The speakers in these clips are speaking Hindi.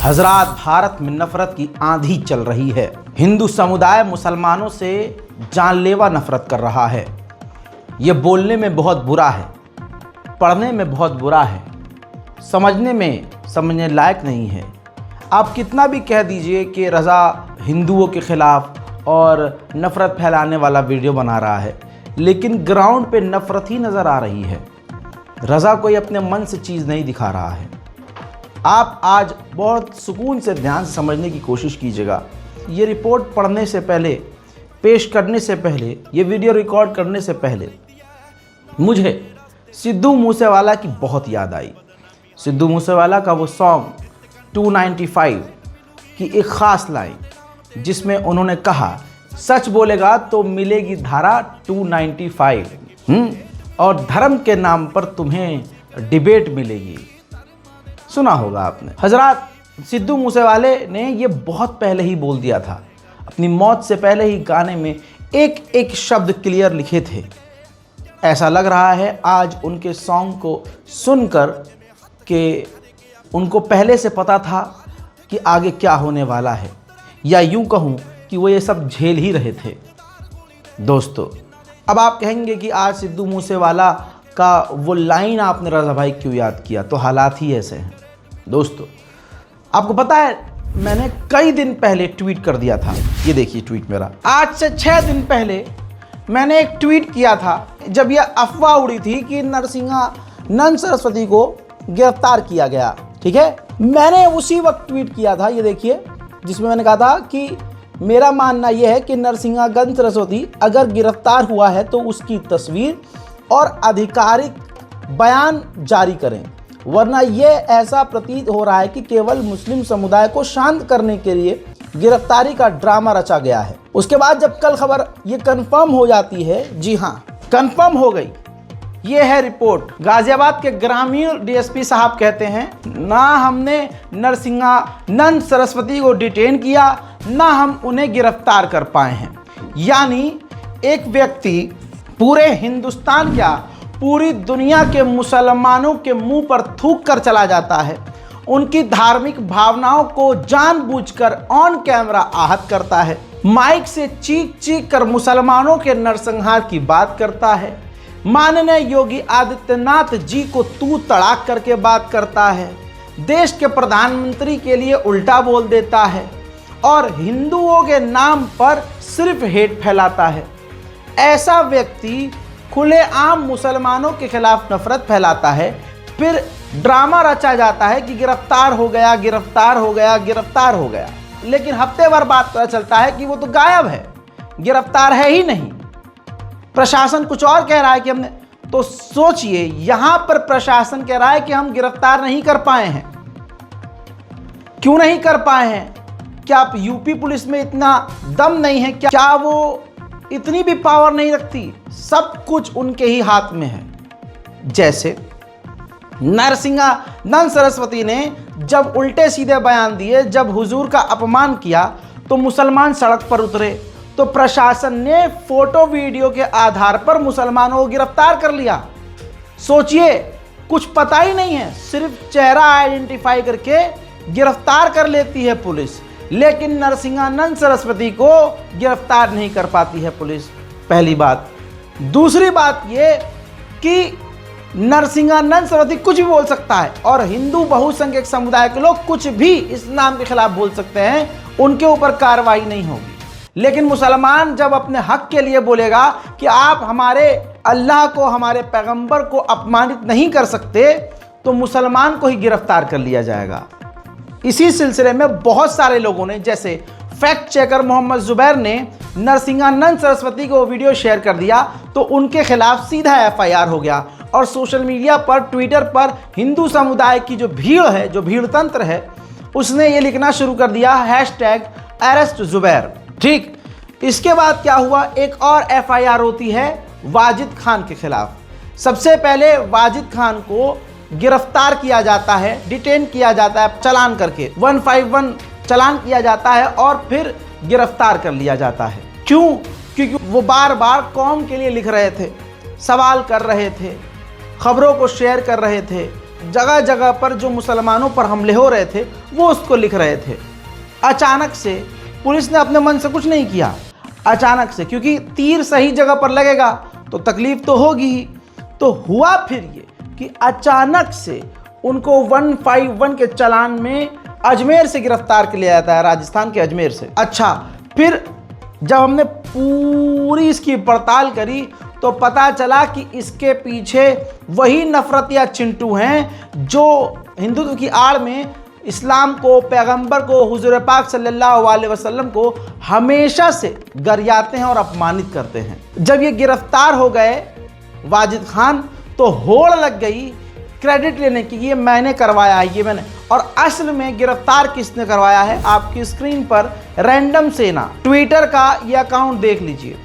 हजरात, भारत में नफरत की आंधी चल रही है। हिंदू समुदाय मुसलमानों से जानलेवा नफरत कर रहा है। ये बोलने में बहुत बुरा है, पढ़ने में बहुत बुरा है, समझने लायक नहीं है। आप कितना भी कह दीजिए कि रज़ा हिंदुओं के ख़िलाफ़ और नफ़रत फैलाने वाला वीडियो बना रहा है, लेकिन ग्राउंड पे नफ़रत ही नज़र आ रही है। रज़ा कोई अपने मन से चीज़ नहीं दिखा रहा है। आप आज बहुत सुकून से ध्यान से समझने की कोशिश कीजिएगा। ये रिपोर्ट पढ़ने से पहले, पेश करने से पहले, ये वीडियो रिकॉर्ड करने से पहले मुझे सिद्धू मूसेवाला की बहुत याद आई। सिद्धू मूसेवाला का वो सॉन्ग 295 की एक ख़ास लाइन, जिसमें उन्होंने कहा, सच बोलेगा तो मिलेगी धारा 295 और धर्म के नाम पर तुम्हें डिबेट मिलेगी। सुना होगा आपने। हजरात, सिद्धू मूसेवाले ने ये बहुत पहले ही बोल दिया था। अपनी मौत से पहले ही गाने में एक एक शब्द क्लियर लिखे थे। ऐसा लग रहा है आज उनके सॉन्ग को सुनकर कि उनको पहले से पता था कि आगे क्या होने वाला है, या यूं कहूं कि वो ये सब झेल ही रहे थे। दोस्तों, अब आप कहेंगे कि आज सिद्धू मूसेवाला का वो लाइन आपने रज़ा भाई क्यों याद किया, तो हालात ही ऐसे हैं। दोस्तों, आपको पता है, मैंने कई दिन पहले ट्वीट कर दिया था। ये देखिए ट्वीट मेरा, आज से 6 दिन पहले मैंने एक ट्वीट किया था, जब यह अफवाह उड़ी थी कि नरसिंहानंद सरस्वती को गिरफ्तार किया गया। ठीक है, मैंने उसी वक्त ट्वीट किया था, ये देखिए, जिसमें मैंने कहा था कि मेरा मानना यह है कि नरसिंहानंद सरस्वती अगर गिरफ्तार हुआ है तो उसकी तस्वीर और आधिकारिक बयान जारी करें, वरना ये ऐसा प्रतीत हो रहा है कि केवल मुस्लिम समुदाय को शांत करने के लिए गिरफ्तारी का ड्रामा रचा गया है। उसके बाद जब कल खबर ये कंफर्म हो जाती है, जी हाँ, कंफर्म हो गई, ये है रिपोर्ट। गाजियाबाद के ग्रामीण डीएसपी साहब कहते हैं, ना हमने नरसिंहानंद सरस्वती को डिटेन किया, ना हम उन्हें गिरफ्तार कर पाए हैं। यानी एक व्यक्ति पूरे हिंदुस्तान, क्या पूरी दुनिया के मुसलमानों के मुंह पर थूक कर चला जाता है, उनकी धार्मिक भावनाओं को जानबूझकर ऑन कैमरा आहत करता है, माइक से चीख चीख कर मुसलमानों के नरसंहार की बात करता है, माननीय योगी आदित्यनाथ जी को तू तड़ाक करके बात करता है, देश के प्रधानमंत्री के लिए उल्टा बोल देता है और हिंदुओं के नाम पर सिर्फ हेट फैलाता है। ऐसा व्यक्ति खुलेआम मुसलमानों के खिलाफ नफरत फैलाता है, फिर ड्रामा रचा जाता है कि गिरफ्तार हो गया, गिरफ्तार हो गया, गिरफ्तार हो गया। लेकिन हफ्ते भर बाद पता चलता है कि वो तो गायब है, गिरफ्तार है ही नहीं। प्रशासन कुछ और कह रहा है कि हमने, तो सोचिए, यहां पर प्रशासन कह रहा है कि हम गिरफ्तार नहीं कर पाए हैं। क्यों नहीं कर पाए हैं? क्या आप यूपी पुलिस में इतना दम नहीं है? क्या वो इतनी भी पावर नहीं रखती? सब कुछ उनके ही हाथ में है। जैसे नरसिंहानंद सरस्वती ने जब उल्टे सीधे बयान दिए, जब हुजूर का अपमान किया, तो मुसलमान सड़क पर उतरे, तो प्रशासन ने फोटो वीडियो के आधार पर मुसलमानों को गिरफ्तार कर लिया। सोचिए, कुछ पता ही नहीं है, सिर्फ चेहरा आइडेंटिफाई करके गिरफ्तार कर लेती है पुलिस, लेकिन नरसिंहानंद सरस्वती को गिरफ्तार नहीं कर पाती है पुलिस। पहली बात। दूसरी बात ये कि नरसिंहानंद सरस्वती कुछ भी बोल सकता है और हिंदू बहुसंख्यक समुदाय के लोग कुछ भी इस्लाम के खिलाफ बोल सकते हैं, उनके ऊपर कार्रवाई नहीं होगी। लेकिन मुसलमान जब अपने हक के लिए बोलेगा कि आप हमारे अल्लाह को, हमारे पैगंबर को अपमानित नहीं कर सकते, तो मुसलमान को ही गिरफ्तार कर लिया जाएगा। इसी सिलसिले में बहुत सारे लोगों ने, जैसे फैक्ट चेकर मोहम्मद जुबैर ने नरसिंहानंद सरस्वती को वीडियो शेयर कर दिया, तो उनके खिलाफ सीधा FIR हो गया। और सोशल मीडिया पर, ट्विटर पर हिंदू समुदाय की जो भीड़ है, जो भीड़ तंत्र है, उसने ये लिखना शुरू कर दिया, #अरेस्ट जुबैर। ठीक, इसके बाद क्या हुआ, एक और FIR होती है वाजिद खान के खिलाफ। सबसे पहले वाजिद खान को गिरफ्तार किया जाता है, डिटेन किया जाता है, चालान करके 151 चालान किया जाता है और फिर गिरफ्तार कर लिया जाता है। क्यों? क्योंकि वो बार बार कौम के लिए लिख रहे थे, सवाल कर रहे थे, खबरों को शेयर कर रहे थे, जगह जगह पर जो मुसलमानों पर हमले हो रहे थे वो उसको लिख रहे थे। अचानक से पुलिस ने अपने मन से कुछ नहीं किया, अचानक से, क्योंकि तीर सही जगह पर लगेगा तो तकलीफ तो होगी ही। तो हुआ फिर ये कि अचानक से उनको 151 के चालान में अजमेर से गिरफ्तार कर लिया जाता है, राजस्थान के अजमेर से। अच्छा, फिर जब हमने पूरी इसकी पड़ताल करी तो पता चला कि इसके पीछे वही नफरतिया चिंटू हैं जो हिंदुत्व की आड़ में इस्लाम को, पैगंबर को, हुजूर पाक सल्लल्लाहु अलैहि वसल्लम को हमेशा से गरियाते हैं और अपमानित करते हैं। जब ये गिरफ्तार हो गए वाजिद खान तो होड़ लग गई क्रेडिट लेने की, ये मैंने करवाया है, ये मैंने। और असल में गिरफ्तार किसने करवाया है, आपकी स्क्रीन पर रैंडम सेना, ट्विटर का ये अकाउंट देख लीजिए,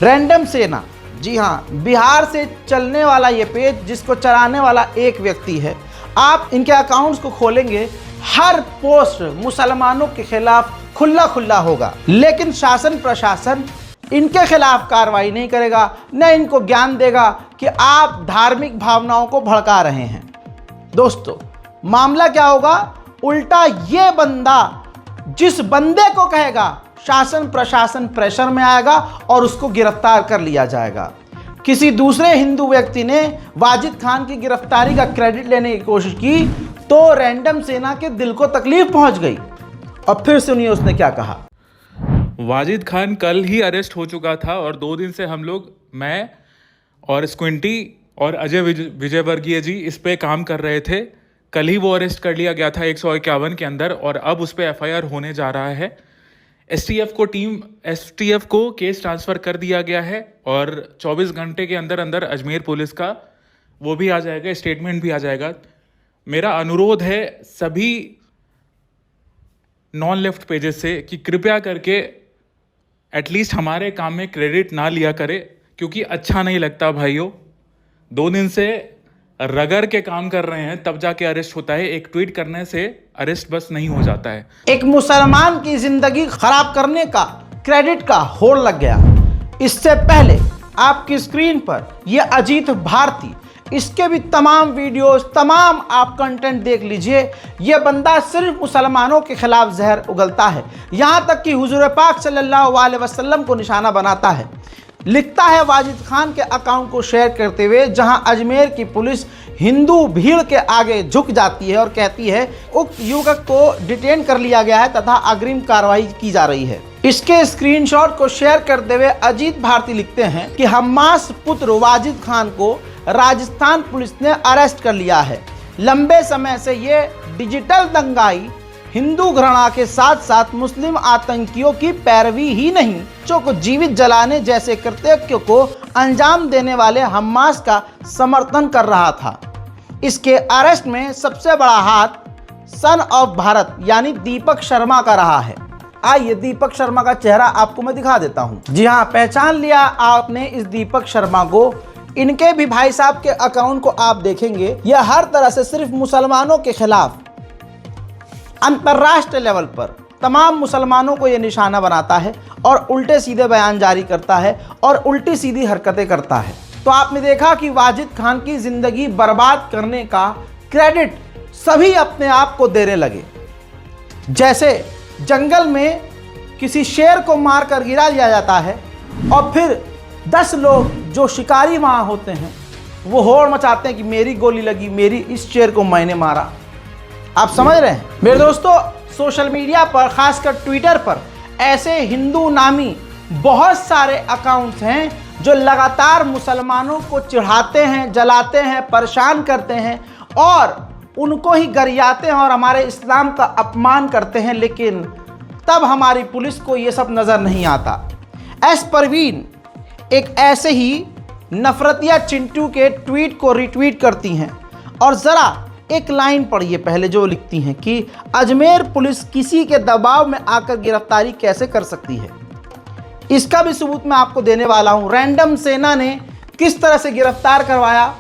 रैंडम सेना। जी हाँ, बिहार से चलने वाला ये पेज, जिसको चलाने वाला एक व्यक्ति है। आप इनके अकाउंट्स को खोलेंगे, हर पोस्ट मुसलमानों के खिलाफ खुला खुला होगा, लेकिन शासन प्रशासन इनके खिलाफ कार्रवाई नहीं करेगा, न इनको ज्ञान देगा कि आप धार्मिक भावनाओं को भड़का रहे हैं। दोस्तों, मामला क्या होगा, उल्टा ये बंदा जिस बंदे को कहेगा शासन प्रशासन प्रेशर में आएगा और उसको गिरफ्तार कर लिया जाएगा। किसी दूसरे हिंदू व्यक्ति ने वाजिद खान की गिरफ्तारी का क्रेडिट लेने की कोशिश की तो रैंडम सेना के दिल को तकलीफ पहुंच गई। और फिर सुनिए उसने क्या कहा। वाजिद खान कल ही अरेस्ट हो चुका था और 2 दिन से हम लोग, मैं और स्क्विंटी और अजय विजयवर्गीय जी इस पे काम कर रहे थे। कल ही वो अरेस्ट कर लिया गया था 151 के अंदर और अब उस पर FIR होने जा रहा है। STF को केस ट्रांसफ़र कर दिया गया है और 24 घंटे के अंदर अंदर अजमेर पुलिस का वो भी आ जाएगा, स्टेटमेंट भी आ जाएगा। मेरा अनुरोध है सभी नॉन लेफ्ट पेजेस से कि कृपया करके एटलीस्ट हमारे काम में क्रेडिट ना लिया करे, क्योंकि अच्छा नहीं लगता भाइयों। 2 दिन से रगड़ के काम कर रहे हैं तब जाके अरेस्ट होता है। एक ट्वीट करने से अरेस्ट बस नहीं हो जाता है। एक मुसलमान की जिंदगी खराब करने का क्रेडिट का होड़ लग गया। इससे पहले आपकी स्क्रीन पर यह अजीत भारती, इसके भी तमाम वीडियोस, तमाम आप कंटेंट देख लीजिए। यह बंदा सिर्फ मुसलमानों के खिलाफ जहर उगलता है, यहाँ तक कि हुजूर पाक सल्लल्लाहु अलैहि वसल्लम को निशाना बनाता है। लिखता है वाजिद खान के अकाउंट को शेयर करते हुए, जहां अजमेर की पुलिस हिंदू भीड़ के आगे झुक जाती है और कहती है उक्त युवक को डिटेन कर लिया गया है तथा अग्रिम कार्रवाई की जा रही है। इसके स्क्रीनशॉट को शेयर करते हुए अजीत भारती लिखते हैं कि हम्मास पुत्र वाजिद खान को राजस्थान पुलिस ने अरेस्ट कर लिया है। लंबे समय से ये डिजिटल दंगाई हिंदू घृणा के साथ साथ मुस्लिम आतंकियों की पैरवी ही नहीं, बच्चों को जीवित जलाने जैसे कृत्यों को अंजाम देने वाले हम्मास का समर्थन कर रहा था। इसके अरेस्ट में सबसे बड़ा हाथ सन ऑफ भारत यानी दीपक शर्मा का रहा है। आइए दीपक शर्मा का चेहरा आपको मैं दिखा देता हूँ। जी हाँ, पहचान लिया आपने इस दीपक शर्मा को। इनके भी भाई साहब के अकाउंट को आप देखेंगे, यह हर तरह से सिर्फ मुसलमानों के खिलाफ अंतर्राष्ट्रीय लेवल पर तमाम मुसलमानों को यह निशाना बनाता है और उल्टे सीधे बयान जारी करता है और उल्टी सीधी हरकतें करता है। तो आपने देखा कि वाजिद खान की जिंदगी बर्बाद करने का क्रेडिट सभी अपने आप को देने लगे। जैसे जंगल में किसी शेर को मारकर गिरा दिया जाता है और फिर 10 लोग जो शिकारी वहां होते हैं वो होड़ मचाते हैं कि मेरी गोली लगी, मेरी इस शेर को मैंने मारा। आप समझ रहे हैं मेरे दोस्तों, सोशल मीडिया पर खासकर ट्विटर पर ऐसे हिंदू नामी बहुत सारे अकाउंट्स हैं जो लगातार मुसलमानों को चिढ़ाते हैं, जलाते हैं, परेशान करते हैं और उनको ही गरियाते हैं और हमारे इस्लाम का अपमान करते हैं। लेकिन तब हमारी पुलिस को ये सब नज़र नहीं आता। एस परवीन एक ऐसे ही नफरतिया चिंटू के ट्वीट को रिट्वीट करती हैं और ज़रा एक लाइन पढ़िए पहले जो लिखती हैं कि अजमेर पुलिस किसी के दबाव में आकर गिरफ्तारी कैसे कर सकती है। इसका भी सबूत मैं आपको देने वाला हूं। रैंडम सेना ने किस तरह से गिरफ्तार करवाया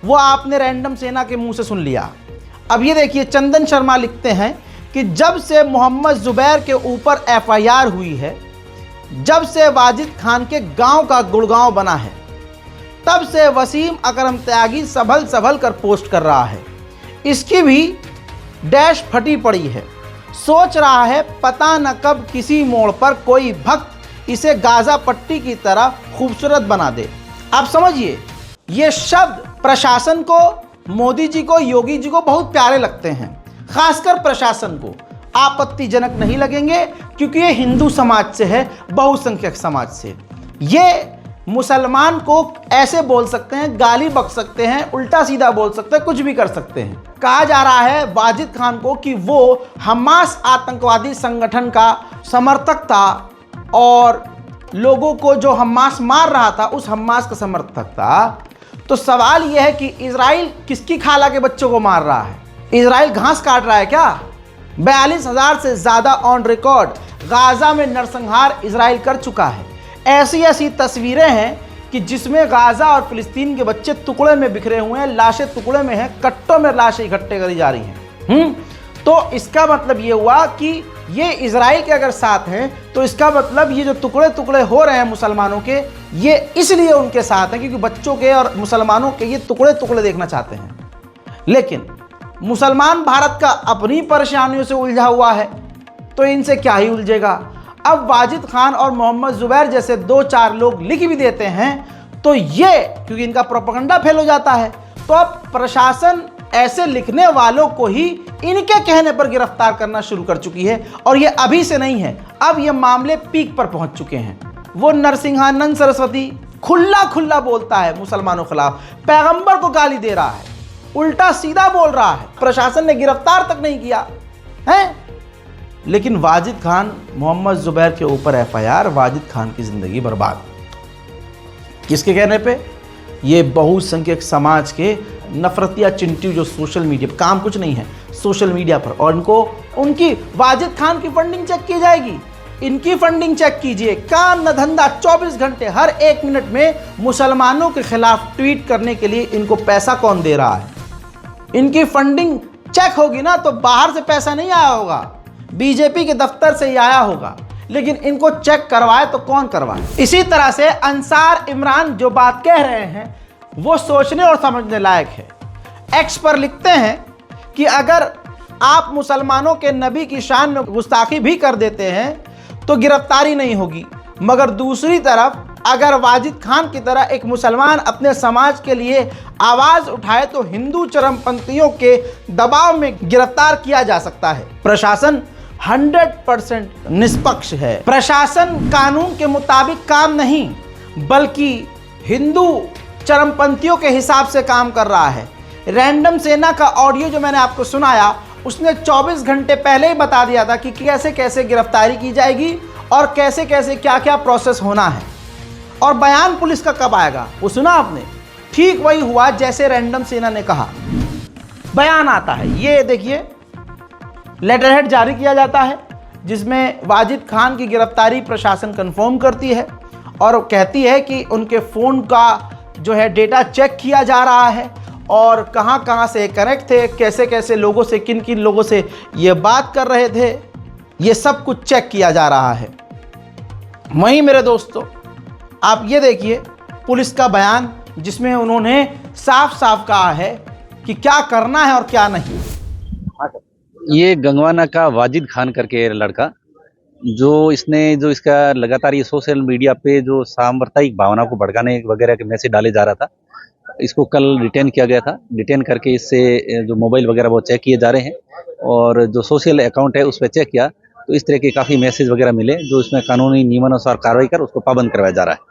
वो आपने रैंडम सेना के मुंह से सुन लिया। अब ये देखिए, चंदन शर्मा लिखते हैं कि जब से मोहम्मद जुबैर के ऊपर FIR हुई है, जब से वाजिद खान के गांव का गुड़गांव बना है, तब से वसीम अकरम त्यागी संभल कर पोस्ट कर रहा है। इसकी भी डैश फटी पड़ी है। सोच रहा है पता न कब किसी मोड़ पर कोई भक्त इसे गाजा पट्टी की तरह खूबसूरत बना दे। आप समझिए, ये शब्द प्रशासन को, मोदी जी को, योगी जी को बहुत प्यारे लगते हैं। खासकर प्रशासन को आपत्तिजनक नहीं लगेंगे क्योंकि ये हिंदू समाज से है, बहुसंख्यक समाज से। ये मुसलमान को ऐसे बोल सकते हैं, गाली बक सकते हैं, उल्टा सीधा बोल सकते हैं, कुछ भी कर सकते हैं। कहा जा रहा है वाजिद खान को कि वो हमास आतंकवादी संगठन का समर्थक था और लोगों को जो हमास मार रहा था उस हमास का समर्थक था। तो सवाल यह है कि इजराइल किसकी खाला के बच्चों को मार रहा है? इजराइल घास काट रहा है क्या? 42,000 से ज़्यादा ऑन रिकॉर्ड गाजा में नरसंहार इजराइल कर चुका है। ऐसी ऐसी तस्वीरें हैं कि जिसमें गाजा और फिलिस्तीन के बच्चे टुकड़े में बिखरे हुए हैं, लाशें टुकड़े में हैं, कट्टों में लाशें इकट्ठे करी जा रही हैं। तो इसका मतलब ये हुआ कि ये इजराइल के अगर साथ हैं तो इसका मतलब ये जो टुकड़े टुकड़े हो रहे हैं मुसलमानों के, ये इसलिए उनके साथ हैं क्योंकि बच्चों के और मुसलमानों के ये टुकड़े टुकड़े देखना चाहते हैं। लेकिन मुसलमान भारत का अपनी परेशानियों से उलझा हुआ है तो इनसे क्या ही उलझेगा। अब वाजिद खान और मोहम्मद जुबैर जैसे 2-4 लोग लिख भी देते हैं तो ये, क्योंकि इनका प्रोपेगेंडा फेल हो जाता है, तो अब प्रशासन ऐसे लिखने वालों को ही इनके कहने पर गिरफ्तार करना शुरू कर चुकी है। और ये अभी से नहीं है, अब ये मामले पीक पर पहुंच चुके हैं। वो नरसिंहानंद सरस्वती खुला खुला बोलता है मुसलमानों के खिलाफ, पैगंबर को गाली दे रहा है, उल्टा सीधा बोल रहा है, प्रशासन ने गिरफ्तार तक नहीं किया है। लेकिन वाजिद खान, मोहम्मद जुबैर के ऊपर एफआईआर, वाजिद खान की जिंदगी बर्बाद। किसके कहने पे? ये बहुसंख्यक समाज के नफरतिया चिंटू जो सोशल मीडिया पर, काम कुछ नहीं है सोशल मीडिया पर, और इनको उनकी वाजिद खान की फंडिंग चेक की जाएगी। इनकी फंडिंग चेक कीजिए, काम न धंधा 24 घंटे हर 1 मिनट में मुसलमानों के खिलाफ ट्वीट करने के लिए इनको पैसा कौन दे रहा है? इनकी फंडिंग चेक होगी ना तो बाहर से पैसा नहीं आया होगा, बीजेपी के दफ्तर से ही आया होगा। लेकिन इनको चेक करवाए तो कौन करवाए? इसी तरह से अंसार इमरान जो बात कह रहे हैं वो सोचने और समझने लायक है। एक्स पर लिखते हैं कि अगर आप मुसलमानों के नबी की शान में गुस्ताखी भी कर देते हैं तो गिरफ्तारी नहीं होगी, मगर दूसरी तरफ अगर वाजिद खान की तरह एक मुसलमान अपने समाज के लिए आवाज उठाए तो हिंदू चरमपंथियों के दबाव में गिरफ्तार किया जा सकता है। प्रशासन 100% निष्पक्ष है। प्रशासन कानून के मुताबिक काम नहीं बल्कि हिंदू चरमपंथियों के हिसाब से काम कर रहा है। रैंडम सेना का ऑडियो जो मैंने आपको सुनाया, उसने 24 घंटे पहले ही बता दिया था कि कैसे कैसे गिरफ्तारी की जाएगी और कैसे कैसे क्या क्या प्रोसेस होना है। और बयान पुलिस का कब आएगा वो सुना आपने? ठीक वही हुआ जैसे रैंडम सेना ने कहा। बयान आता है, ये देखिए, लेटरहेड जारी किया जाता है जिसमें वाजिद खान की गिरफ्तारी प्रशासन कंफर्म करती है और कहती है कि उनके फ़ोन का जो है डेटा चेक किया जा रहा है और कहां कहां से कनेक्ट थे, कैसे कैसे लोगों से, किन किन लोगों से ये बात कर रहे थे, ये सब कुछ चेक किया जा रहा है। वहीं मेरे दोस्तों आप ये देखिए पुलिस का बयान जिसमें उन्होंने साफ साफ कहा है कि क्या करना है और क्या नहीं। ये गंगवाना का वाजिद खान करके लड़का जो इसका लगातार ये सोशल मीडिया पे जो सांप्रदायिक भावना को भड़काने वगैरह के मैसेज डाले जा रहा था, इसको कल डिटेन किया गया था। डिटेन करके इससे जो मोबाइल वगैरह वो चेक किए जा रहे हैं और जो सोशल अकाउंट है उस पर चेक किया तो इस तरह के काफ़ी मैसेज वगैरह मिले जो इसमें कानूनी नियमानुसार कार्रवाई कर उसको पाबंद करवाया जा रहा है।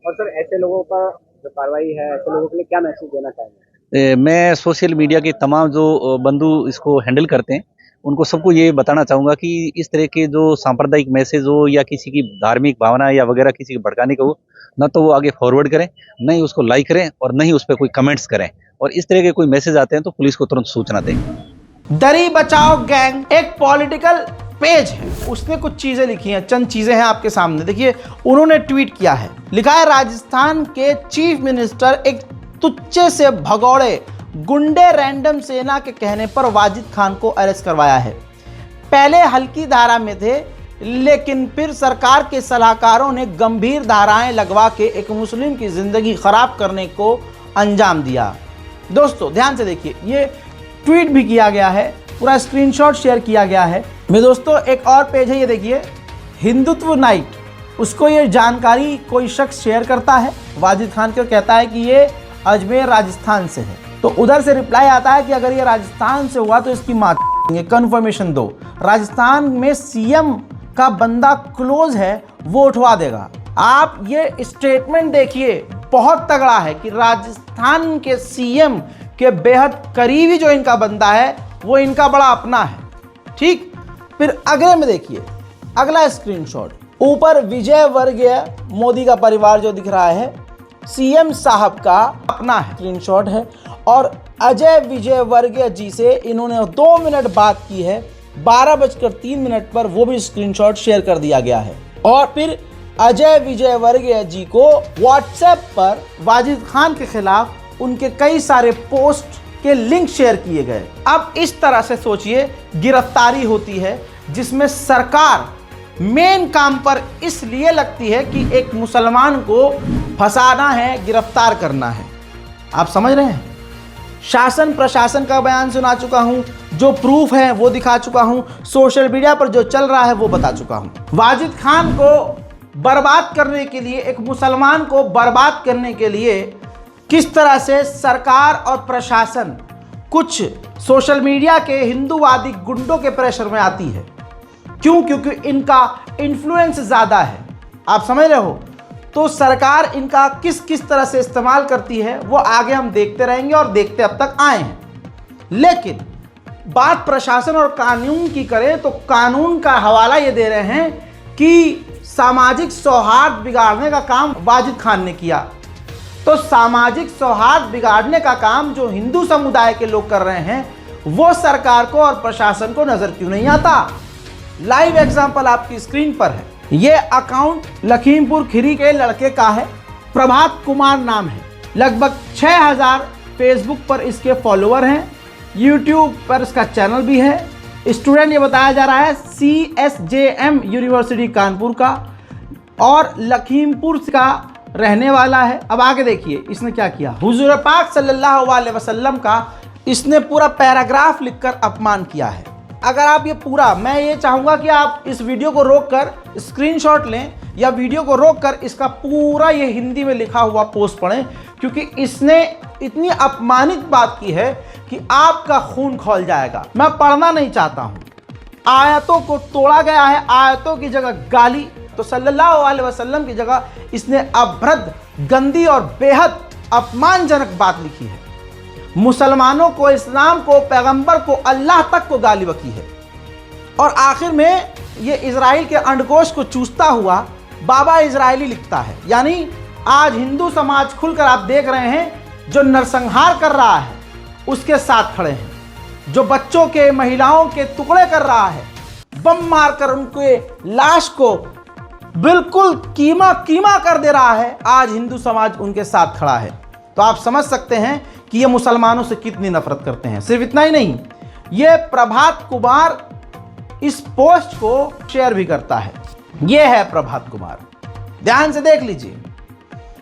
और सर ऐसे लोगों पर जो कार्रवाई है, ऐसे लोगों के लिए क्या मैसेज देना चाहेंगे? मैं सोशल मीडिया के तमाम जो बंधु इसको हैंडल करते हैं उनको सबको ये बताना चाहूँगा कि इस तरह के जो सांप्रदायिक मैसेज हो या किसी की धार्मिक भावना या वगैरह किसी को भड़काने का हो, न तो वो आगे फॉरवर्ड करें, न ही उसको लाइक करें और न ही उस पर कोई कमेंट्स करें। और इस तरह के कोई मैसेज आते हैं तो पुलिस को तुरंत सूचना दें। दरी बचाओ गैंग एक पॉलिटिकल पेज है, उसने कुछ चीजें लिखी हैं, चंद चीजें हैं आपके सामने। देखिए उन्होंने ट्वीट किया है, लिखा है राजस्थान के चीफ मिनिस्टर एक तुच्चे से भगौड़े गुंडे रैंडम सेना के कहने पर वाजिद खान को अरेस्ट करवाया है। पहले हल्की धारा में थे, लेकिन फिर सरकार के सलाहकारों ने गंभीर धाराएं लगवा के एक मुस्लिम की ज़िंदगी ख़राब करने को अंजाम दिया। दोस्तों ध्यान से देखिए, ये ट्वीट भी किया गया है, पूरा स्क्रीनशॉट शेयर किया गया है। मेरे दोस्तों एक और पेज है, ये देखिए, हिंदुत्व नाइट। उसको ये जानकारी कोई शख्स शेयर करता है वाजिद खान को, कहता है कि ये अजमेर राजस्थान से है। तो उधर से रिप्लाई आता है कि अगर ये राजस्थान से हुआ तो इसकी माँ कन्फर्मेशन दो। राजस्थान में सीएम का बंदा क्लोज है, वो उठवा देगा। आप ये स्टेटमेंट देखिए, बहुत तगड़ा है कि राजस्थान के सीएम के बेहद करीबी जो इनका बंदा है वो इनका बड़ा अपना है। ठीक, फिर अगले में देखिए, अगला स्क्रीनशॉट, ऊपर विजय वर्गीय मोदी का परिवार जो दिख रहा है, सीएम साहब का अपना है, स्क्रीनशॉट है। और अजय विजय वर्गीय जी से इन्होंने 2 मिनट बात की है, 12:03 पर, वो भी स्क्रीनशॉट शेयर कर दिया गया है। और फिर अजय विजय वर्गीय जी को व्हाट्सएप पर वाजिद खान के खिलाफ उनके कई सारे पोस्ट के लिंक शेयर किए गए। अब इस तरह से सोचिए, गिरफ्तारी होती है जिसमें सरकार मेन काम पर इसलिए लगती है कि एक मुसलमान को फंसाना है, गिरफ्तार करना है। आप समझ रहे हैं? शासन प्रशासन का बयान सुना चुका हूं, जो प्रूफ है वो दिखा चुका हूं, सोशल मीडिया पर जो चल रहा है वो बता चुका हूं। वाजिद खान को बर्बाद करने के लिए, एक मुसलमान को बर्बाद करने के लिए किस तरह से सरकार और प्रशासन कुछ सोशल मीडिया के हिंदूवादी गुंडों के प्रेशर में आती है। क्यों? क्योंकि इनका इन्फ्लुएंस ज़्यादा है। आप समझ रहे हो? तो सरकार इनका किस किस तरह से इस्तेमाल करती है वो आगे हम देखते रहेंगे और देखते अब तक आए हैं। लेकिन बात प्रशासन और कानून की करें तो कानून का हवाला ये दे रहे हैं कि सामाजिक सौहार्द बिगाड़ने का काम वाजिद खान ने किया। तो सामाजिक सौहार्द बिगाड़ने का काम जो हिंदू समुदाय के लोग कर रहे हैं वो सरकार को और प्रशासन को नजर क्यों नहीं आता? लाइव एग्जांपल आपकी स्क्रीन पर है। ये अकाउंट लखीमपुर खीरी के लड़के का है, प्रभात कुमार नाम है। लगभग 6000 फेसबुक पर इसके फॉलोअर हैं, यूट्यूब पर इसका चैनल भी है। स्टूडेंट ये बताया जा रहा है CSJM यूनिवर्सिटी कानपुर का और लखीमपुर का रहने वाला है। अब आगे देखिए इसने क्या किया। हुजूर पाक सल्लल्लाहु अलैहि वसल्लम का इसने पूरा पैराग्राफ लिखकर अपमान किया है। अगर आप ये पूरा, मैं ये चाहूँगा कि आप इस वीडियो को रोककर स्क्रीनशॉट लें या वीडियो को रोककर इसका पूरा ये हिंदी में लिखा हुआ पोस्ट पढ़ें, क्योंकि इसने इतनी अपमानित बात की है कि आपका खून खौल जाएगा। मैं पढ़ना नहीं चाहता हूँ। आयतों को तोड़ा गया है, आयतों की जगह गाली, तो सल्लल्लाहु अलैहि वसल्लम की जगह इसने अभद्र, गंदी और बेहद अपमानजनक बात लिखी है। मुसलमानों को, इस्लाम को, पैगंबर को, अल्लाह तक को गाली बकी है। और आखिर में ये इजराइल के अंडकोश को चूसता हुआ बाबा इजरायली लिखता है। यानी आज हिंदू समाज खुलकर आप देख रहे हैं, जो नरसंहार कर रहा है उसके साथ खड़े हैं, जो बच्चों के, महिलाओं के टुकड़े कर रहा है, बम मारकर उनके लाश को बिल्कुल कीमा कीमा कर दे रहा है, आज हिंदू समाज उनके साथ खड़ा है। तो आप समझ सकते हैं कि ये मुसलमानों से कितनी नफरत करते हैं। सिर्फ इतना ही नहीं, ये प्रभात कुमार इस पोस्ट को शेयर भी करता है। ये है प्रभात कुमार, ध्यान से देख लीजिए,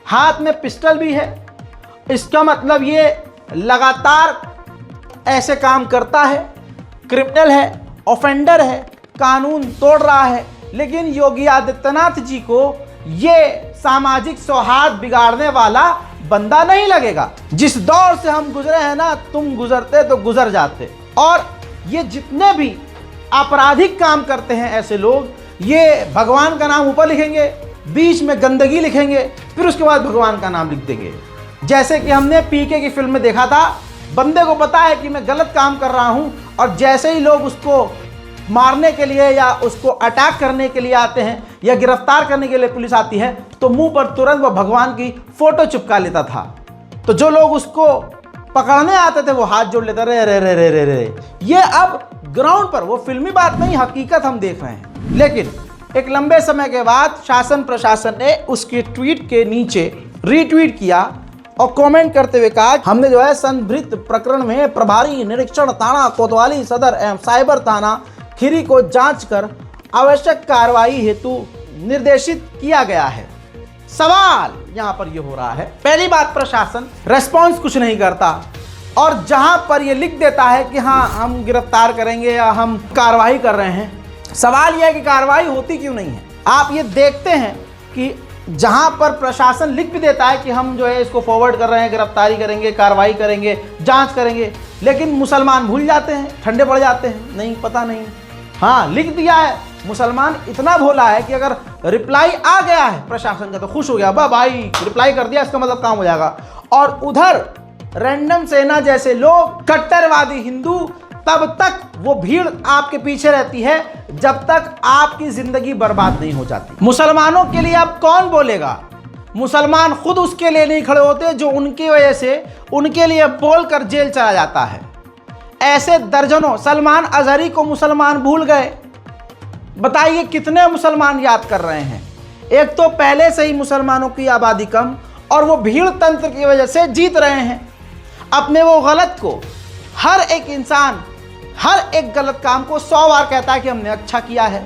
हाथ में पिस्टल भी है। इसका मतलब ये लगातार ऐसे काम करता है, क्रिमिनल है, ऑफेंडर है, कानून तोड़ रहा है। लेकिन योगी आदित्यनाथ जी को ये सामाजिक सौहार्द बिगाड़ने वाला बंदा नहीं लगेगा। जिस दौर से हम गुजरे हैं ना, तुम गुजरते तो गुजर जाते। और ये जितने भी आपराधिक काम करते हैं ऐसे लोग, ये भगवान का नाम ऊपर लिखेंगे, बीच में गंदगी लिखेंगे, फिर उसके बाद भगवान का नाम लिख देंगे। जैसे कि हमने पीके की फिल्म में देखा था, बंदे को पता है कि मैं गलत काम कर रहा हूं, और जैसे ही लोग उसको मारने के लिए या उसको अटैक करने के लिए आते हैं या गिरफ्तार करने के लिए पुलिस आती है, तो मुंह पर तुरंत वो भगवान की फोटो चिपका लेता था। तो जो लोग उसको पकड़ने आते थे वो हाथ जोड़ लेते, रे रे रे रे रे रे। ये अब ग्राउंड पर, वो फिल्मी बात नहीं, हकीकत हम देख रहे हैं। लेकिन एक लंबे समय के बाद शासन प्रशासन ने उसके ट्वीट के नीचे रीट्वीट किया और कमेंट करते हुए कहा, हमने जो है संभृत प्रकरण में प्रभारी निरीक्षण थाना कोतवाली सदर एवं साइबर थाना खीरी को जांच कर आवश्यक कार्रवाई हेतु निर्देशित किया गया है। सवाल यहां पर यह हो रहा है, पहली बात प्रशासन रेस्पॉन्स कुछ नहीं करता, और जहां पर यह लिख देता है कि हाँ हम गिरफ्तार करेंगे या हम कार्रवाई कर रहे हैं, सवाल यह है कि कार्रवाई होती क्यों नहीं है। आप ये देखते हैं कि जहां पर प्रशासन लिख भी देता है कि हम जो है इसको फॉरवर्ड कर रहे हैं, गिरफ्तारी करेंगे, कार्रवाई करेंगे, जांच करेंगे, लेकिन मुसलमान भूल जाते हैं, ठंडे पड़ जाते हैं, नहीं पता नहीं। हाँ लिख दिया है, मुसलमान इतना भोला है कि अगर रिप्लाई आ गया है प्रशासन का तो खुश हो गया, बा भाई रिप्लाई कर दिया, इसका मतलब काम हो जाएगा। और उधर रैंडम सेना जैसे लोग, कट्टरवादी हिंदू, तब तक वो भीड़ आपके पीछे रहती है जब तक आपकी जिंदगी बर्बाद नहीं हो जाती। मुसलमानों के लिए अब कौन बोलेगा? मुसलमान खुद उसके लिए नहीं खड़े होते जो उनकी वजह से उनके लिए बोलकर जेल चला जाता है। ऐसे दर्जनों, सलमान अजहरी को मुसलमान भूल गए। बताइए कितने मुसलमान याद कर रहे हैं? एक तो पहले से ही मुसलमानों की आबादी कम, और वो भीड़ तंत्र की वजह से जीत रहे हैं अपने वो गलत को। हर एक इंसान हर एक गलत काम को 100 बार कहता है कि हमने अच्छा किया है,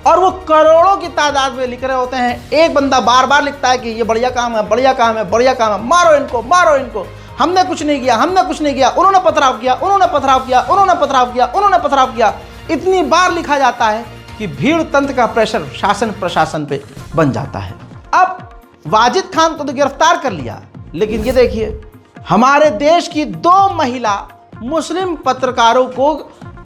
और वो करोड़ों की तादाद में लिख रहे होते हैं। एक बंदा बार बार लिखता है कि ये बढ़िया काम है, बढ़िया काम है, बढ़िया काम है, मारो इनको, मारो इनको, हमने कुछ नहीं किया, हमने कुछ नहीं किया, उन्होंने पथराव किया, उन्होंने पथराव किया, उन्होंने पथराव किया, उन्होंने पथराव किया। इतनी बार लिखा जाता है कि भीड़ तंत्र का प्रेशर शासन प्रशासन पे बन जाता है। अब वाजिद खान को तो गिरफ्तार कर लिया, लेकिन ये देखिए हमारे देश की 2 महिला मुस्लिम पत्रकारों को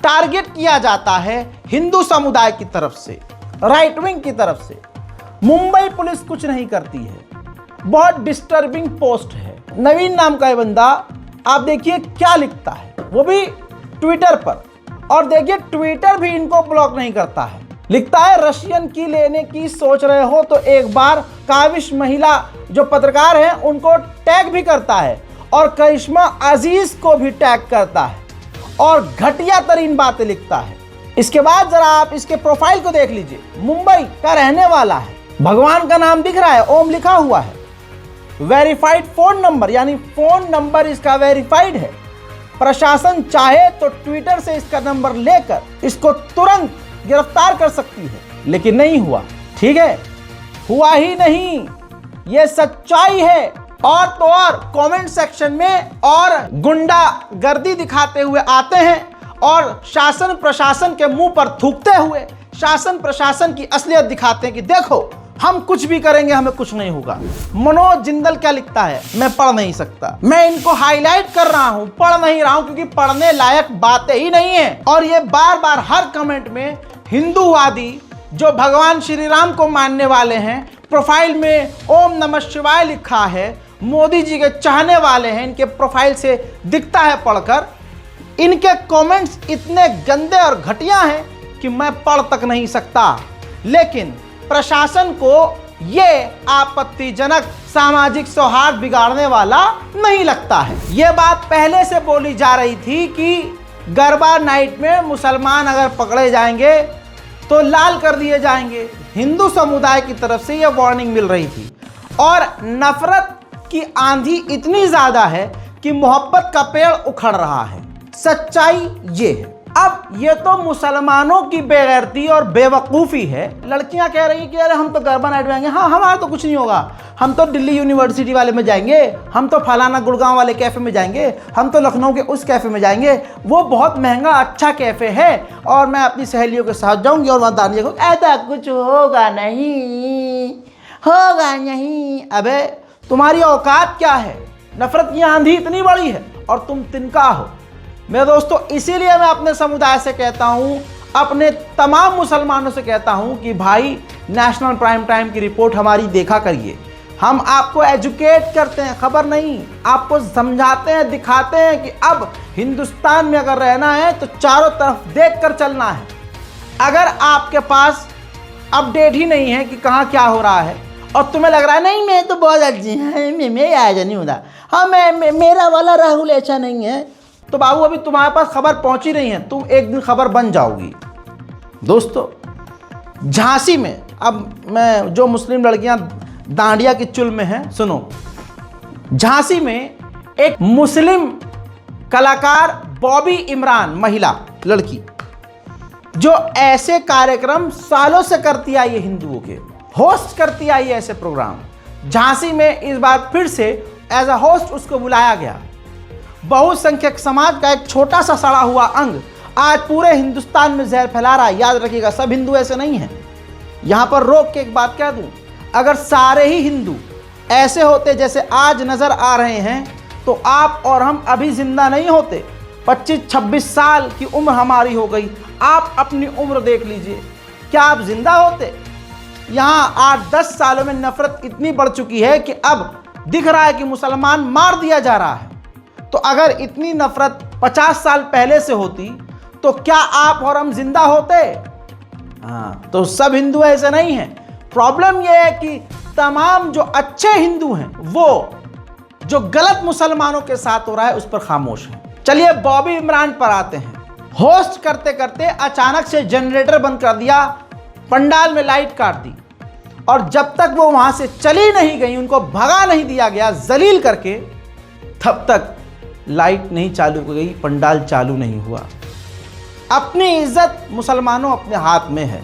टारगेट किया जाता है हिंदू समुदाय की तरफ से, राइट विंग की तरफ से। मुंबई पुलिस कुछ नहीं करती है। बहुत डिस्टर्बिंग पोस्ट है। नवीन नाम का ये बंदा, आप देखिए क्या लिखता है, वो भी ट्विटर पर, और देखिए ट्विटर भी इनको ब्लॉक नहीं करता है। लिखता है रशियन की लेने की सोच रहे हो तो एक बार काविश महिला जो पत्रकार हैं उनको टैग भी करता है, और करिश्मा अजीज को भी टैग करता है, और घटिया तरीन बातें लिखता है। इसके बाद जरा आप इसके प्रोफाइल को देख लीजिए। मुंबई का रहने वाला है, भगवान का नाम दिख रहा है, ओम लिखा हुआ है, वेरीफाइड फोन नंबर, यानी फोन नंबर इसका वेरीफाइड है। प्रशासन चाहे तो ट्विटर से इसका नंबर लेकर इसको तुरंत गिरफ्तार कर सकती है, लेकिन नहीं हुआ। ठीक है, हुआ ही नहीं, ये सच्चाई है। और तो और कमेंट सेक्शन में और गुंडा गर्दी दिखाते हुए आते हैं, और शासन प्रशासन के मुंह पर थूकते हुए शासन प्रशासन की असलियत दिखाते हैं कि देखो हम कुछ भी करेंगे, हमें कुछ नहीं होगा। मनोज जिंदल क्या लिखता है, मैं पढ़ नहीं सकता, मैं इनको हाईलाइट कर रहा हूं, पढ़ नहीं रहा हूं क्योंकि पढ़ने लायक बातें ही नहीं है। और ये बार बार हर कमेंट में हिंदूवादी जो भगवान श्री राम को मानने वाले हैं, प्रोफाइल में ओम नमः शिवाय लिखा है, मोदी जी के चाहने वाले हैं, इनके प्रोफाइल से दिखता है पढ़कर। इनके कमेंट्स इतने गंदे और घटिया हैं कि मैं पढ़ तक नहीं सकता। लेकिन प्रशासन को ये आपत्तिजनक सामाजिक सौहार्द बिगाड़ने वाला नहीं लगता है। ये बात पहले से बोली जा रही थी कि गरबा नाइट में मुसलमान अगर पकड़े जाएंगे तो लाल कर दिए जाएंगे। हिंदू समुदाय की तरफ से यह वार्निंग मिल रही थी, और नफरत की आंधी इतनी ज्यादा है कि मोहब्बत का पेड़ उखड़ रहा है। सच्चाई ये है। अब ये तो मुसलमानों की बेगैरती और बेवकूफ़ी है। लड़कियां कह रही कि अरे हम तो गरबा नाइट में जाएंगे, हाँ हमारा तो कुछ नहीं होगा, हम तो दिल्ली यूनिवर्सिटी वाले में जाएंगे, हम तो फलाना गुड़गांव वाले कैफ़े में जाएंगे, हम तो लखनऊ के उस कैफ़े में जाएंगे, वो बहुत महंगा अच्छा कैफ़े है, और मैं अपनी सहेलियों के साथ जाऊंगी और वहाँ दानिया को ऐसा कुछ होगा नहीं, होगा नहीं। अबे तुम्हारी औकात क्या है? नफरत की आंधी इतनी बड़ी है और तुम तिनका हो। मेरे दोस्तों, इसीलिए मैं अपने समुदाय से कहता हूं, अपने तमाम मुसलमानों से कहता हूं कि भाई नेशनल प्राइम टाइम की रिपोर्ट हमारी देखा करिए। हम आपको एजुकेट करते हैं, खबर नहीं, आपको समझाते हैं, दिखाते हैं कि अब हिंदुस्तान में अगर रहना है तो चारों तरफ देख कर चलना है। अगर आपके पास अपडेट ही नहीं है कि कहाँ क्या हो रहा है, और तुम्हें लग रहा है नहीं मैं तो बहुत अच्छी है, मैं ऐसा नहीं होता, हाँ मेरा वाला राहुल ऐसा नहीं है, तो बाबू अभी तुम्हारे पास खबर पहुंची नहीं है, तुम एक दिन खबर बन जाओगी। दोस्तों, झांसी में, अब मैं जो मुस्लिम लड़कियां दांडिया की चुल में हैं, सुनो, झांसी में एक मुस्लिम कलाकार बॉबी इमरान, महिला लड़की, जो ऐसे कार्यक्रम सालों से करती आई है, हिंदुओं के होस्ट करती आई है ऐसे प्रोग्राम। झांसी में इस बार फिर से एज अ होस्ट उसको बुलाया गया। बहुसंख्यक समाज का एक छोटा सा सड़ा हुआ अंग आज पूरे हिंदुस्तान में जहर फैला रहा है। याद रखिएगा, सब हिंदू ऐसे नहीं हैं। यहां पर रोक के एक बात कह दूं, अगर सारे ही हिंदू ऐसे होते जैसे आज नजर आ रहे हैं तो आप और हम अभी जिंदा नहीं होते। 25-26 साल की उम्र हमारी हो गई। आप अपनी उम्र देख लीजिए, क्या आप जिंदा होते? यहाँ 8-10 सालों में नफरत इतनी बढ़ चुकी है कि अब दिख रहा है कि मुसलमान मार दिया जा रहा है। तो अगर इतनी नफरत 50 साल पहले से होती तो क्या आप और हम जिंदा होते? हाँ, तो सब हिंदू ऐसे नहीं हैं। प्रॉब्लम यह है कि तमाम जो अच्छे हिंदू हैं वो जो गलत मुसलमानों के साथ हो रहा है उस पर खामोश हैं। चलिए बॉबी इमरान पर आते हैं। होस्ट करते करते अचानक से जनरेटर बंद कर दिया, पंडाल में लाइट काट दी, और जब तक वो वहां से चली नहीं गई, उनको भगा नहीं दिया गया जलील करके, तब तक लाइट नहीं चालू हो गई, पंडाल चालू नहीं हुआ। अपनी इज्जत मुसलमानों अपने हाथ में है।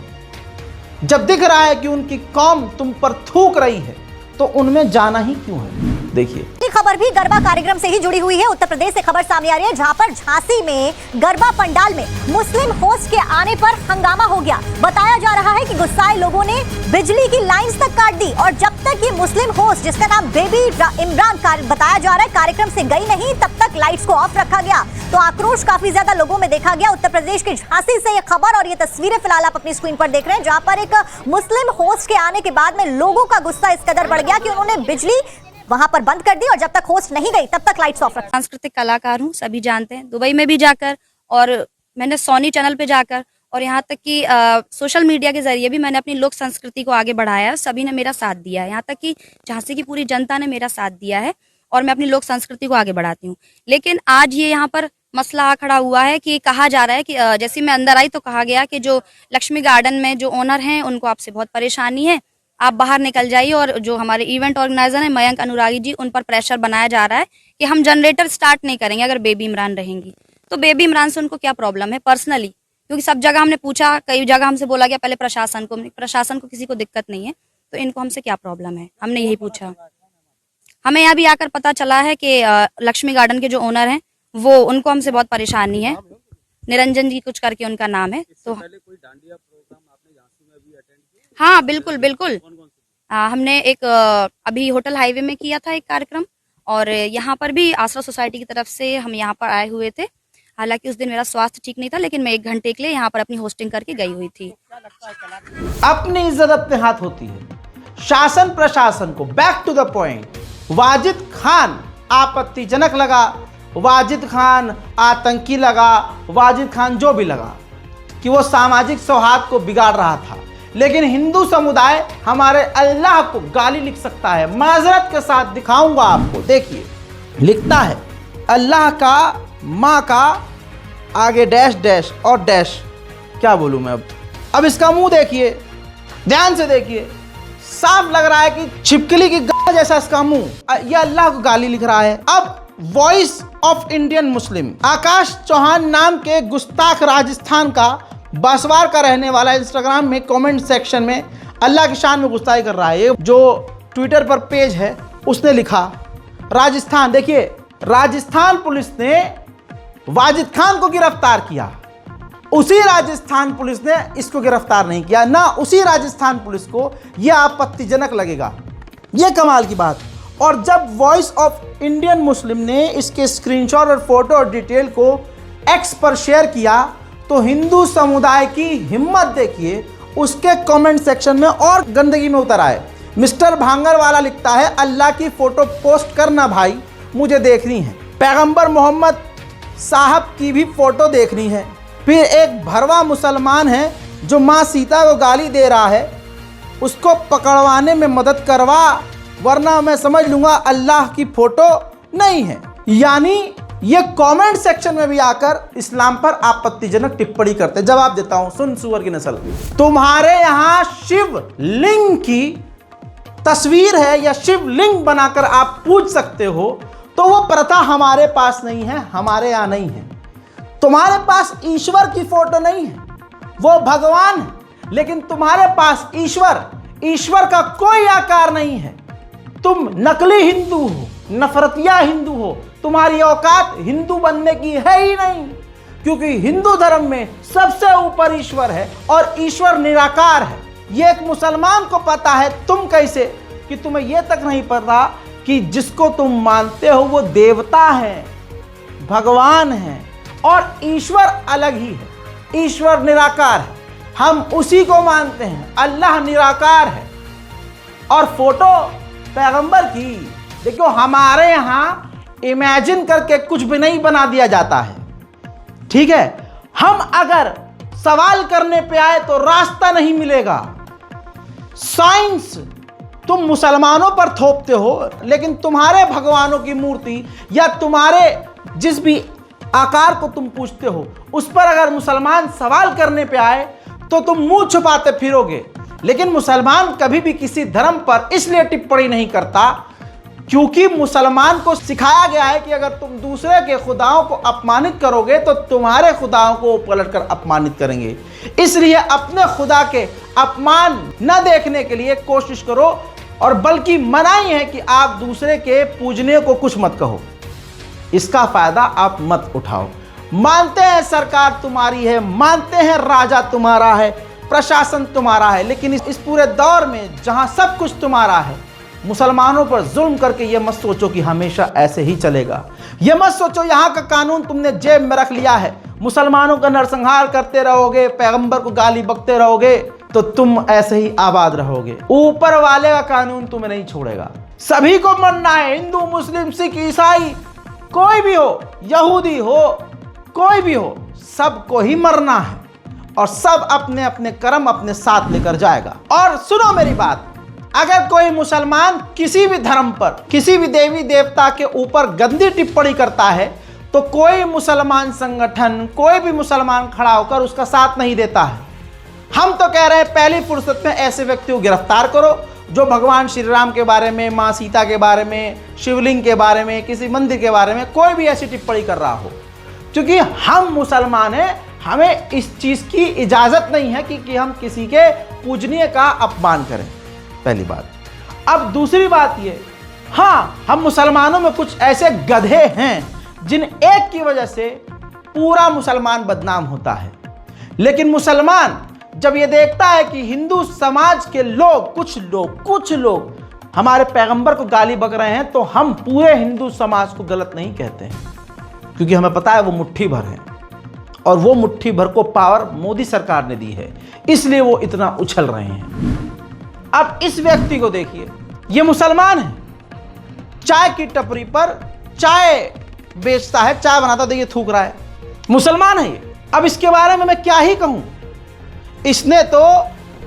जब दिख रहा है कि उनकी कौम तुम पर थूक रही है तो उनमें जाना ही क्यों है? देखिए, खबर भी गरबा कार्यक्रम से ही जुड़ी हुई है। उत्तर प्रदेश से खबर सामने आ रही है, जहां पर झांसी में गरबा पंडाल में मुस्लिम होस्ट के आने पर हंगामा हो गया। बताया जा रहा है कि गुस्साए लोगों ने बिजली की लाइंस तक काट दी, और जब तक ये मुस्लिम होस्ट, जिसका नाम बेबी इमरान बताया जा रहा है, कार्यक्रम से गई नहीं, तब तक लाइट्स को ऑफ रखा गया। तो आक्रोश काफी ज्यादा लोगों में देखा गया। उत्तर प्रदेश के झांसी से ये खबर और ये तस्वीरें फिलहाल आप अपनी स्क्रीन पर देख रहे हैं, जहां पर एक मुस्लिम होस्ट के आने के बाद में लोगों का गुस्सा इस कदर बढ़ गया कि उन्होंने बिजली वहां पर बंद कर दी, और जब तक होस्ट नहीं गई तब तक लाइट्स ऑफ रखी। सांस्कृतिक कलाकार हूँ, सभी जानते हैं। दुबई में भी जाकर, और मैंने सोनी चैनल पे जाकर, और यहाँ तक कि सोशल मीडिया के जरिए भी मैंने अपनी लोक संस्कृति को आगे बढ़ाया। सभी ने मेरा साथ दिया है, यहाँ तक कि झांसी की पूरी जनता ने मेरा साथ दिया है, और मैं अपनी लोक संस्कृति को आगे बढ़ाती हूँ। लेकिन आज ये यहाँ पर मसला खड़ा हुआ है कि कहा जा रहा है कि जैसे मैं अंदर आई तो कहा गया कि जो लक्ष्मी गार्डन में जो ओनर हैं उनको आपसे बहुत परेशानी है, आप बाहर निकल जाइए। और जो हमारे इवेंट ऑर्गेनाइजर हैं मयंक अनुरागी जी, उन पर प्रेशर बनाया जा रहा है कि हम जनरेटर स्टार्ट नहीं करेंगे अगर बेबी इमरान रहेंगी। तो बेबी इमरान से उनको क्या प्रॉब्लम है पर्सनली? क्योंकि सब जगह हमने पूछा, कई जगह हमसे बोला गया पहले प्रशासन को किसी को दिक्कत नहीं है, तो इनको हमसे क्या प्रॉब्लम है, हमने यही पूछा। हमें यहाँ भी आकर पता चला है कि लक्ष्मी गार्डन के जो ओनर हैं वो, उनको हमसे बहुत परेशानी है। निरंजन जी कुछ करके उनका नाम है। तो हाँ, बिल्कुल बिल्कुल। हमने एक अभी होटल हाईवे में किया था एक कार्यक्रम, और यहाँ पर भी आसरा सोसाइटी की तरफ से हम यहाँ पर आए हुए थे। हालांकि उस दिन मेरा स्वास्थ्य ठीक नहीं था, लेकिन मैं 1 घंटे के लिए यहाँ पर अपनी होस्टिंग करके गई हुई थी। अपनी इज्जत अपने हाथ होती है। शासन प्रशासन को back to the point. Wajid Khan आपत्तिजनक लगा, वाजिद खान आतंकी लगा, वाजिद खान जो भी लगा कि वो सामाजिक सौहार्द को बिगाड़ रहा था, लेकिन हिंदू समुदाय हमारे अल्लाह को गाली लिख सकता है। माजरत के साथ दिखाऊंगा आपको, देखिए लिखता है अल्लाह का, माँ का, आगे डैश डैश और डैश। क्या बोलूं मैं अब इसका मुंह देखिए, ध्यान से देखिए, साफ लग रहा है कि छिपकली की गाय जैसा इसका मुंह। यह अल्लाह को गाली लिख रहा है। अब वॉइस ऑफ इंडियन मुस्लिम आकाश चौहान नाम के गुस्ताख राजस्थान का बांसवार का रहने वाला इंस्टाग्राम में कमेंट सेक्शन में अल्लाह की शान में गुस्ताखी कर रहा है। ये जो ट्विटर पर पेज है उसने लिखा, राजस्थान, देखिए राजस्थान पुलिस ने वाजिद खान को गिरफ्तार किया, उसी राजस्थान पुलिस ने इसको गिरफ्तार नहीं किया ना। उसी राजस्थान पुलिस को यह आपत्तिजनक लगेगा। यह कमाल की बात। और जब वॉइस ऑफ इंडियन मुस्लिम ने इसके स्क्रीनशॉट और फोटो और डिटेल को एक्स पर शेयर किया तो हिंदू समुदाय की हिम्मत देखिए, उसके कमेंट सेक्शन में और गंदगी में उतर आए। मिस्टर भांगरवाला लिखता है, अल्लाह की फोटो पोस्ट करना भाई, मुझे देखनी है। पैगंबर मोहम्मद साहब की भी फोटो देखनी है। फिर एक भरवा मुसलमान है जो माँ सीता को गाली दे रहा है, उसको पकड़वाने में मदद करवा, वरना मैं समझ लूंगा अल्लाह की फोटो नहीं है। यानी ये कमेंट सेक्शन में भी आकर इस्लाम पर आपत्तिजनक टिप्पणी करते। जवाब देता हूं, सुन सुअर की नस्ल, तुम्हारे यहां शिव लिंग की तस्वीर है या शिव लिंग बनाकर आप पूज सकते हो, तो वो प्रथा हमारे पास नहीं है, हमारे यहां नहीं है। तुम्हारे पास ईश्वर की फोटो नहीं है, वो भगवान है, लेकिन तुम्हारे पास ईश्वर का कोई आकार नहीं है। तुम नकली हिंदू हो, नफरतिया हिंदू हो, तुम्हारी औकात हिंदू बनने की है ही नहीं, क्योंकि हिंदू धर्म में सबसे ऊपर ईश्वर है और ईश्वर निराकार है। ये एक मुसलमान को पता है, तुम कैसे, कि तुम्हें यह तक नहीं पता कि जिसको तुम मानते हो वो देवता है, भगवान है, और ईश्वर अलग ही है। ईश्वर निराकार है, हम उसी को मानते हैं। अल्लाह निराकार है। और फोटो पैगंबर की देखो, हमारे यहाँ इमेजिन करके कुछ भी नहीं बना दिया जाता है, ठीक है। हम अगर सवाल करने पे आए तो रास्ता नहीं मिलेगा। साइंस तुम मुसलमानों पर थोपते हो, लेकिन तुम्हारे भगवानों की मूर्ति या तुम्हारे जिस भी आकार को तुम पूछते हो उस पर अगर मुसलमान सवाल करने पे आए तो तुम मुंह छुपाते फिरोगे। लेकिन मुसलमान कभी भी किसी धर्म पर इसलिए टिप्पणी नहीं करता क्योंकि मुसलमान को सिखाया गया है कि अगर तुम दूसरे के खुदाओं को अपमानित करोगे तो तुम्हारे खुदाओं को पलटकर अपमानित करेंगे। इसलिए अपने खुदा के अपमान न देखने के लिए कोशिश करो, और बल्कि मनाही है कि आप दूसरे के पूजने को कुछ मत कहो। इसका फायदा आप मत उठाओ। मानते हैं सरकार तुम्हारी है, मानते हैं राजा तुम्हारा है, प्रशासन तुम्हारा है, लेकिन इस पूरे दौर में जहां सब कुछ तुम्हारा है, मुसलमानों पर जुल्म करके ये मत सोचो कि हमेशा ऐसे ही चलेगा। ये मत सोचो यहाँ का कानून तुमने जेब में रख लिया है, मुसलमानों का नरसंहार करते रहोगे, पैगंबर को गाली बकते रहोगे तो तुम ऐसे ही आबाद रहोगे। ऊपर वाले का कानून तुम्हें नहीं छोड़ेगा। सभी को मरना है, हिंदू, मुस्लिम, सिख, ईसाई, कोई भी हो, यहूदी हो, कोई भी हो, सबको ही मरना है और सब अपने अपने कर्म अपने साथ लेकर जाएगा। और सुनो मेरी बात, अगर कोई मुसलमान किसी भी धर्म पर, किसी भी देवी देवता के ऊपर गंदी टिप्पणी करता है तो कोई मुसलमान संगठन, कोई भी मुसलमान खड़ा होकर उसका साथ नहीं देता है। हम तो कह रहे हैं पहली फुर्सत में ऐसे व्यक्ति को गिरफ्तार करो जो भगवान श्री राम के बारे में, माँ सीता के बारे में, शिवलिंग के बारे में, किसी मंदिर के बारे में कोई भी ऐसी टिप्पणी कर रहा हो, क्योंकि हम मुसलमान हैं, हमें इस चीज़ की इजाज़त नहीं है कि हम किसी के पूजनीय का अपमान करें, पहली बात। अब दूसरी बात ये, हाँ, हम मुसलमानों में कुछ ऐसे गधे हैं जिन एक की वजह से पूरा मुसलमान बदनाम होता है। लेकिन मुसलमान जब ये देखता है कि हिंदू समाज के लोग, कुछ लोग हमारे पैगंबर को गाली बक रहे हैं, तो हम पूरे हिंदू समाज को गलत नहीं कहते हैं, क्योंकि हमें पता है वो मुट्ठी भर है और वो मुट्ठी भर को पावर मोदी सरकार ने दी है, इसलिए वो इतना उछल रहे हैं। अब इस व्यक्ति को देखिए, ये मुसलमान है, चाय की टपरी पर चाय बेचता है, चाय बनाता, देखिए थूक रहा है, मुसलमान है ये। अब इसके बारे में मैं क्या ही कहूं। इसने तो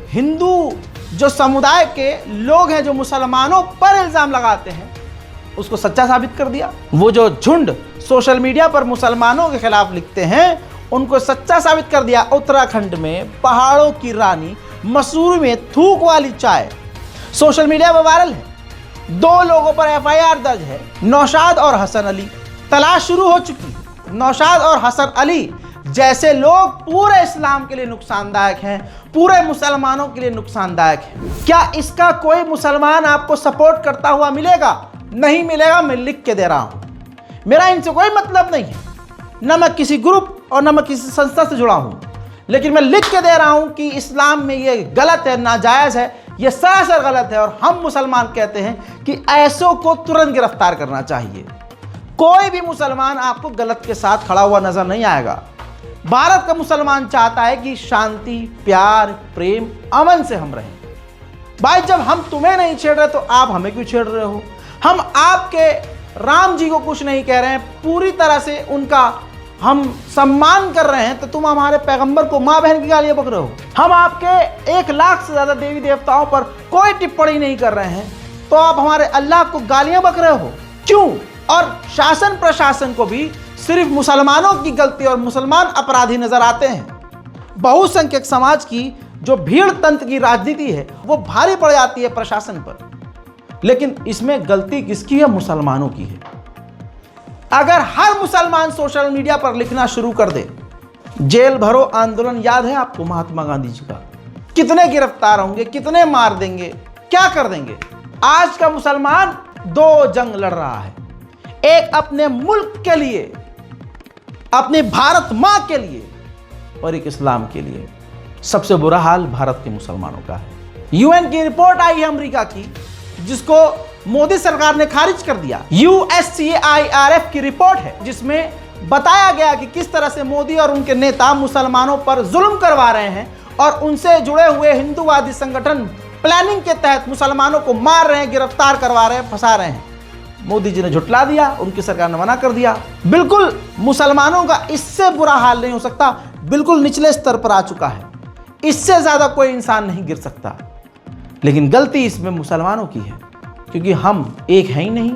हिंदू जो समुदाय के लोग हैं जो मुसलमानों पर इल्जाम लगाते हैं उसको सच्चा साबित कर दिया। वो जो झुंड सोशल मीडिया पर मुसलमानों के खिलाफ लिखते हैं उनको सच्चा साबित कर दिया। उत्तराखंड में पहाड़ों की रानी मसूरी में थूक वाली चाय सोशल मीडिया पर वायरल है। 2 लोगों पर एफआईआर दर्ज है, नौशाद और हसन अली। तलाश शुरू हो चुकी है। नौशाद और हसन अली जैसे लोग पूरे इस्लाम के लिए नुकसानदायक हैं, पूरे मुसलमानों के लिए नुकसानदायक हैं। क्या इसका कोई मुसलमान आपको सपोर्ट करता हुआ मिलेगा? नहीं मिलेगा। मैं लिख के दे रहा हूं, मेरा इनसे कोई मतलब नहीं है, न मैं किसी ग्रुप और न मैं किसी संस्था से जुड़ा हूं, लेकिन मैं लिख के दे रहा हूं कि इस्लाम में ये गलत है, नाजायज है, ये सरासर गलत है। और हम मुसलमान कहते हैं कि ऐसों को तुरंत गिरफ्तार करना चाहिए। कोई भी मुसलमान आपको गलत के साथ खड़ा हुआ नजर नहीं आएगा। भारत का मुसलमान चाहता है कि शांति, प्यार, प्रेम, अमन से हम रहें। भाई, जब हम तुम्हें नहीं छेड़ रहे तो आप हमें क्यों छेड़ रहे हो? हम आपके राम जी को कुछ नहीं कह रहे हैं, पूरी तरह से उनका हम सम्मान कर रहे हैं, तो तुम हमारे पैगंबर को माँ बहन की गालियां बक रहे हो। हम आपके 1 लाख से ज्यादा देवी देवताओं पर कोई टिप्पणी नहीं कर रहे हैं, तो आप हमारे अल्लाह को गालियां बक रहे हो, क्यों? और शासन प्रशासन को भी सिर्फ मुसलमानों की गलती और मुसलमान अपराधी नजर आते हैं। बहुसंख्यक समाज की जो भीड़ तंत्र की राजनीति है वो भारी पड़ जाती है प्रशासन पर, लेकिन इसमें गलती किसकी है? मुसलमानों की है। अगर हर मुसलमान सोशल मीडिया पर लिखना शुरू कर दे जेल भरो आंदोलन याद है आपको महात्मा गांधी जी का? कितने गिरफ्तार होंगे, कितने मार देंगे, क्या कर देंगे? आज का मुसलमान दो जंग लड़ रहा है, एक अपने मुल्क के लिए, अपने भारत मां के लिए, और एक इस्लाम के लिए। सबसे बुरा हाल भारत के मुसलमानों का है। यूएन की रिपोर्ट आई है अमेरिका की, जिसको मोदी सरकार ने खारिज कर दिया। USCIRF की रिपोर्ट है जिसमें बताया गया कि किस तरह से मोदी और उनके नेता मुसलमानों पर जुल्म करवा रहे हैं और उनसे जुड़े हुए हिंदूवादी संगठन प्लानिंग के तहत मुसलमानों को मार रहे हैं, गिरफ्तार करवा रहे हैं, फंसा रहे हैं। मोदी जी ने झुटला दिया, उनकी सरकार ने मना कर दिया। बिल्कुल मुसलमानों का इससे बुरा हाल नहीं हो सकता, बिल्कुल निचले स्तर पर आ चुका है, इससे ज्यादा कोई इंसान नहीं गिर सकता। लेकिन गलती इसमें मुसलमानों की है, क्योंकि हम एक हैं ही नहीं।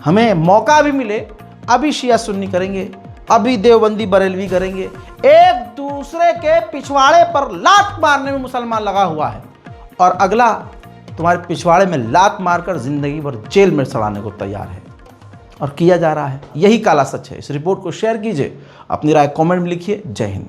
हमें मौका भी मिले, अभी शिया सुन्नी करेंगे, अभी देवबंदी बरेलवी करेंगे, एक दूसरे के पिछवाड़े पर लात मारने में मुसलमान लगा हुआ है, और अगला तुम्हारे पिछवाड़े में लात मारकर जिंदगी भर जेल में सड़ाने को तैयार है, और किया जा रहा है। यही काला सच है। इस रिपोर्ट को शेयर कीजिए, अपनी राय कमेंट में लिखिए। जय हिंद।